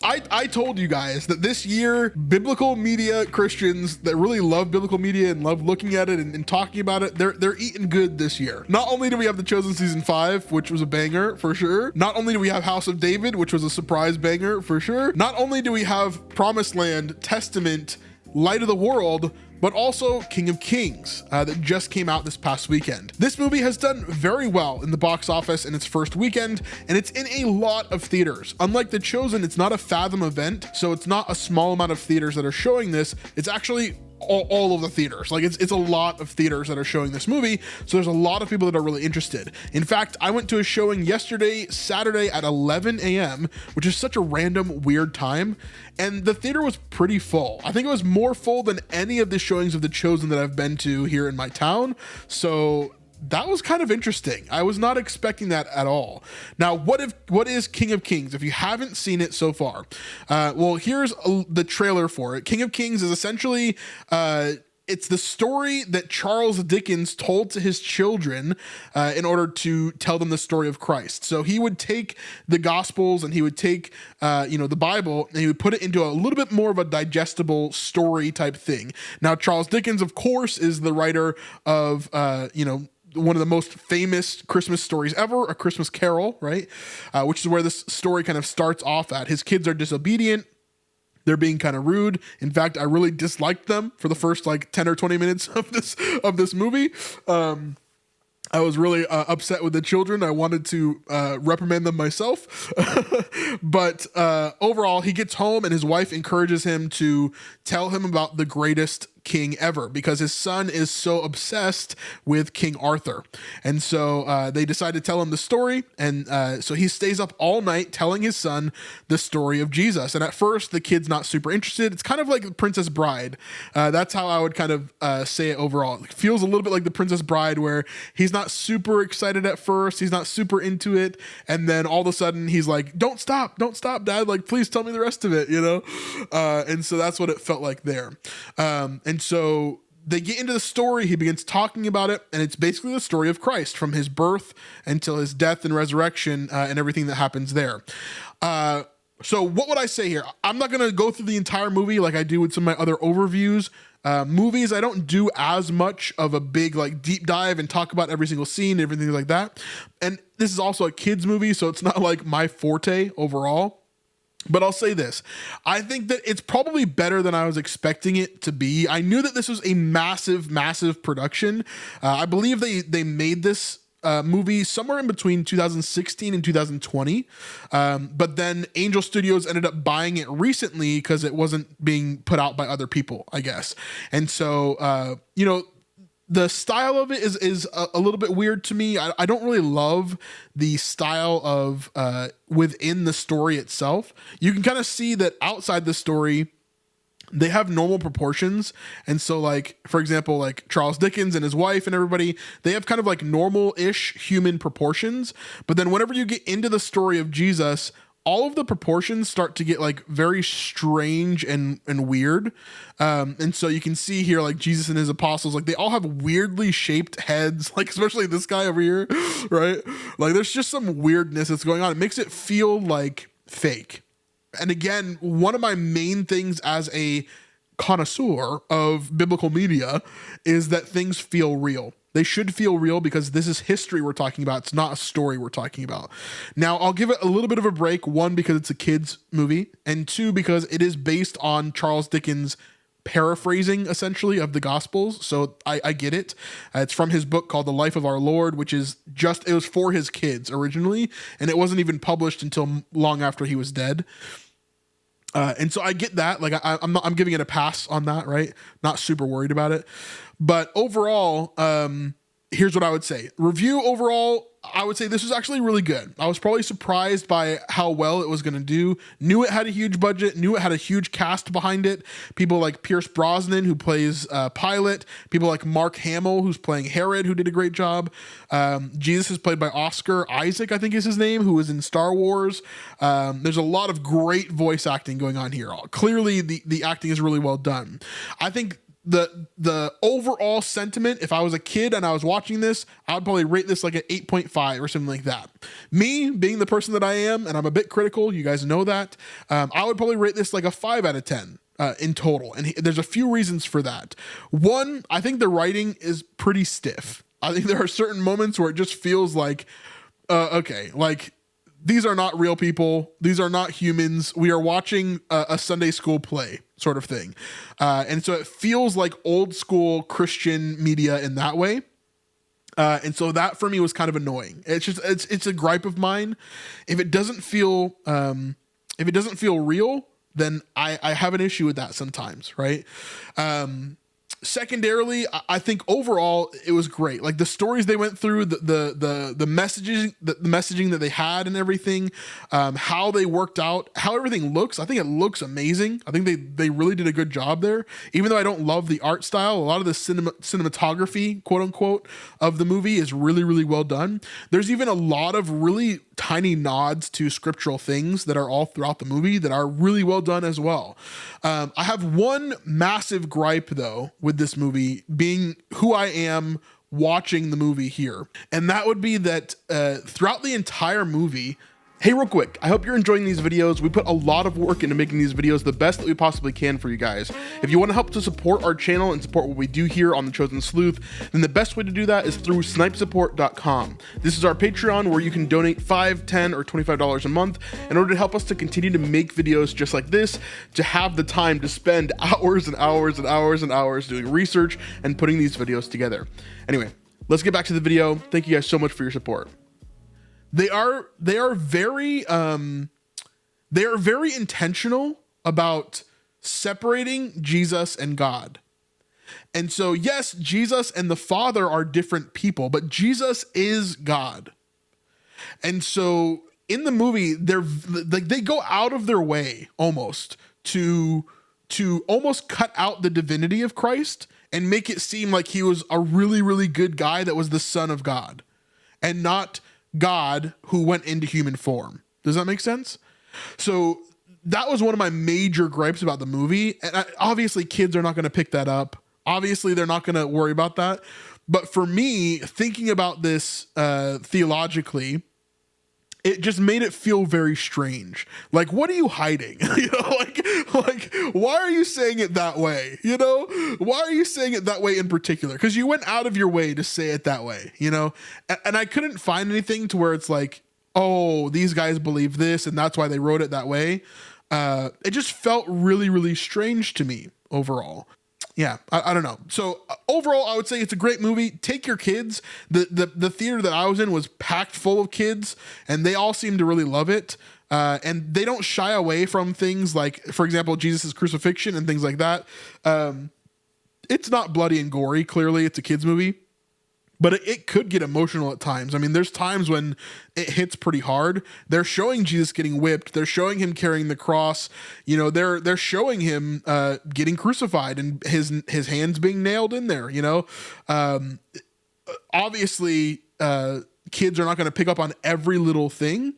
I told you guys that this year, biblical media Christians that really love biblical media and love looking at it and talking about it, they're eating good this year. Not only do we have The Chosen season 5, which was a banger for sure. Not only do we have House of David, which was a surprise banger for sure. Not only do we have Promised Land, Testament, Light of the World, but also King of Kings that just came out this past weekend. This movie has done very well in the box office in its first weekend, and it's in a lot of theaters. Unlike The Chosen, it's not a Fathom event, so it's not a small amount of theaters that are showing this. It's actually all of the theaters. Like it's a lot of theaters that are showing this movie, so there's a lot of people that are really interested. In fact, I went to a showing yesterday, Saturday at 11 a.m., which is such a random, weird time, and the theater was pretty full. I think it was more full than any of the showings of The Chosen that I've been to here in my town, so that was kind of interesting. I was not expecting that at all. Now, what is King of Kings? If you haven't seen it so far, well, here's the trailer for it. King of Kings is essentially it's the story that Charles Dickens told to his children in order to tell them the story of Christ. So he would take the Gospels and he would take the Bible and he would put it into a little bit more of a digestible story type thing. Now, Charles Dickens, of course, is the writer of one of the most famous Christmas stories ever, A Christmas Carol, right? Which is where this story kind of starts off at. His kids are disobedient. They're being kind of rude. In fact, I really disliked them for the first 10 or 20 minutes of this movie. I was really upset with the children. I wanted to reprimand them myself. But overall, he gets home and his wife encourages him to tell him about the greatest king ever because his son is so obsessed with King Arthur. And so they decide to tell him the story. And so he stays up all night telling his son the story of Jesus. And at first, the kid's not super interested. It's kind of like Princess Bride. That's how I would kind of say it overall. It feels a little bit like the Princess Bride where he's not super excited at first. He's not super into it. And then all of a sudden he's like, don't stop, Dad. Like, please tell me the rest of it, And so that's what it felt like there. And so they get into the story. He begins talking about it, and it's basically the story of Christ from his birth until his death and resurrection and everything that happens there. So what would I say here? I'm not going to go through the entire movie like I do with some of my other overviews. Movies, I don't do as much of a big deep dive and talk about every single scene and everything like that. And this is also a kids movie, so it's not like my forte overall. But I'll say this, I think that it's probably better than I was expecting it to be. I knew that this was a massive, massive production. I believe they made this movie somewhere in between 2016 and 2020. But then Angel Studios ended up buying it recently because it wasn't being put out by other people, I guess. And so, the style of it is a little bit weird to me. I don't really love the style of within the story itself. You can kind of see that outside the story, they have normal proportions. And so for example, Charles Dickens and his wife and everybody, they have kind of normal-ish human proportions. But then whenever you get into the story of Jesus, all of the proportions start to get very strange and weird. And so you can see here, Jesus and his apostles, they all have weirdly shaped heads, especially this guy over here, right? There's just some weirdness that's going on. It makes it feel fake. And again, one of my main things as a connoisseur of biblical media is that things feel real. They should feel real because this is history we're talking about. It's not a story we're talking about. Now, I'll give it a little bit of a break. One, because it's a kid's movie, and two, because it is based on Charles Dickens' paraphrasing, essentially, of the Gospels. So I get it. It's from his book called The Life of Our Lord, which is it was for his kids originally, and it wasn't even published until long after he was dead. And so I get that. I'm giving it a pass on that, right? Not super worried about it. But overall, here's what I would say. Review overall, I would say this was actually really good. I was probably surprised by how well it was going to do. Knew it had a huge budget, knew it had a huge cast behind it. People like Pierce Brosnan, who plays Pilate. People like Mark Hamill, who's playing Herod, who did a great job. Jesus is played by Oscar Isaac, I think is his name, who was in Star Wars. There's a lot of great voice acting going on here. Clearly, the acting is really well done. I think the overall sentiment, if I was a kid and I was watching this, I would probably rate this like an 8.5 or something like that. Me being the person that I am, and I'm a bit critical, you guys know that, I would probably rate this like a 5 out of 10 in total. And there's a few reasons for that. One, I think the writing is pretty stiff. I think there are certain moments where it just feels like, okay, like these are not real people. These are not humans. We are watching a Sunday school play sort of thing. And so it feels like old school Christian media in that way. And so that for me was kind of annoying. It's a gripe of mine. If it doesn't feel real, then I have an issue with that sometimes. Right. Secondarily, I think overall it was great. Like the stories they went through, the messaging, the messaging that they had and everything, how they worked out, how everything looks. I think it looks amazing. I think they really did a good job there. Even though I don't love the art style, a lot of the cinematography, quote unquote, of the movie is really, really well done. There's even a lot of really tiny nods to scriptural things that are all throughout the movie that are really well done as well. I have one massive gripe though with this movie, being who I am watching the movie here. And that would be that throughout the entire movie, hey, real quick, I hope you're enjoying these videos. We put a lot of work into making these videos the best that we possibly can for you guys. If you want to help to support our channel and support what we do here on The Chosen Sleuth, then the best way to do that is through snipesupport.com. This is our Patreon where you can donate $5, $10, or $25 a month in order to help us to continue to make videos just like this, to have the time to spend hours and hours and hours and hours doing research and putting these videos together. Anyway, let's get back to the video. Thank you guys so much for your support. They are very intentional about separating Jesus and God. And so, yes, Jesus and the Father are different people, but Jesus is God. And so in the movie, they go out of their way almost to almost cut out the divinity of Christ and make it seem like he was a really, really good guy that was the Son of God and not God who went into human form. Does that make sense? So that was one of my major gripes about the movie. And obviously kids are not going to pick that up. Obviously they're not going to worry about that. But for me, thinking about this theologically, it just made it feel very strange. Like, what are you hiding? Like, why are you saying it that way? Why are you saying it that way in particular? Because you went out of your way to say it that way, And I couldn't find anything to where it's like, oh, these guys believe this and that's why they wrote it that way. It just felt really, really strange to me overall. Yeah, I don't know. So overall, I would say it's a great movie. Take your kids. The theater that I was in was packed full of kids, and they all seemed to really love it. And they don't shy away from things like, for example, Jesus' crucifixion and things like that. It's not bloody and gory. Clearly, it's a kids movie. But it could get emotional at times. I mean, there's times when it hits pretty hard. They're showing Jesus getting whipped. They're showing him carrying the cross. They're showing him getting crucified and his hands being nailed in there. Obviously, kids are not going to pick up on every little thing.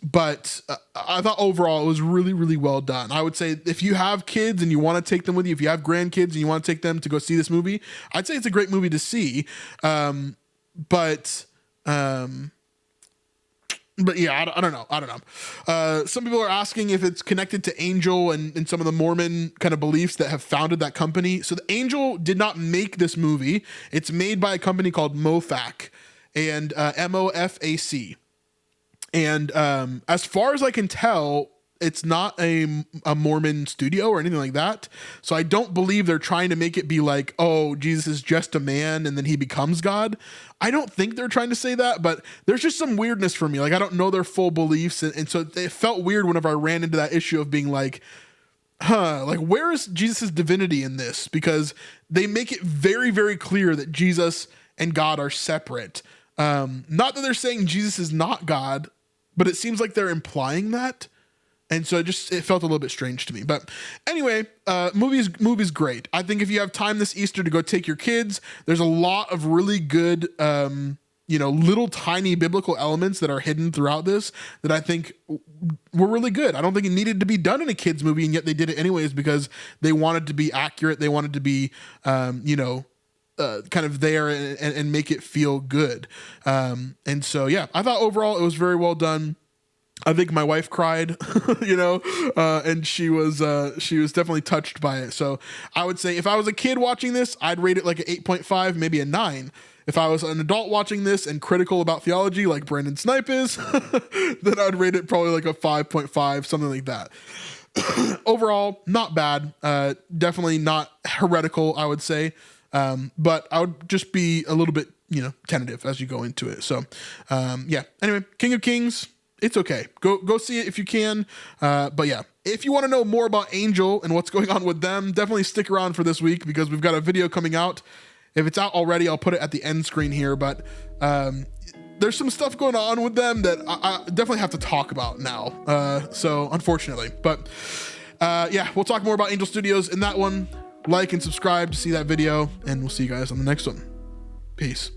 But I thought overall it was really, really well done. I would say if you have kids and you want to take them with you, if you have grandkids and you want to take them to go see this movie, I'd say it's a great movie to see. But yeah, I don't know. Some people are asking if it's connected to Angel and some of the Mormon kind of beliefs that have founded that company. So the Angel did not make this movie. It's made by a company called MOFAC and MOFAC. And as far as I can tell, it's not a Mormon studio or anything like that. So I don't believe they're trying to make it be like, oh, Jesus is just a man and then he becomes God. I don't think they're trying to say that, but there's just some weirdness for me. Like, I don't know their full beliefs. And so it felt weird whenever I ran into that issue of being like, like, where is Jesus' divinity in this? Because they make it very, very clear that Jesus and God are separate. Not that they're saying Jesus is not God, but it seems like they're implying that. And so it felt a little bit strange to me. But anyway, movie's great. I think if you have time this Easter to go take your kids, there's a lot of really good, you know, little tiny biblical elements that are hidden throughout this that I think were really good. I don't think it needed to be done in a kids movie, and yet they did it anyways because they wanted to be accurate. They wanted to be, you know, kind of there and make it feel good. And so, yeah, I thought overall it was very well done. I think my wife cried, you know, and she was definitely touched by it. So I would say if I was a kid watching this, I'd rate it like an 8.5, maybe a 9. If I was an adult watching this and critical about theology like Brandon Snipe is, then I'd rate it probably like a 5.5, something like that. Overall, not bad. Definitely not heretical, I would say. But I would just be a little bit, you know, tentative as you go into it. So, yeah. Anyway, King of Kings, it's okay. Go see it if you can. But yeah, if you want to know more about Angel and what's going on with them, definitely stick around for this week because we've got a video coming out. If it's out already, I'll put it at the end screen here. But there's some stuff going on with them that I definitely have to talk about now. So unfortunately, but yeah, we'll talk more about Angel Studios in that one. Like and subscribe to see that video, and we'll see you guys on the next one. Peace.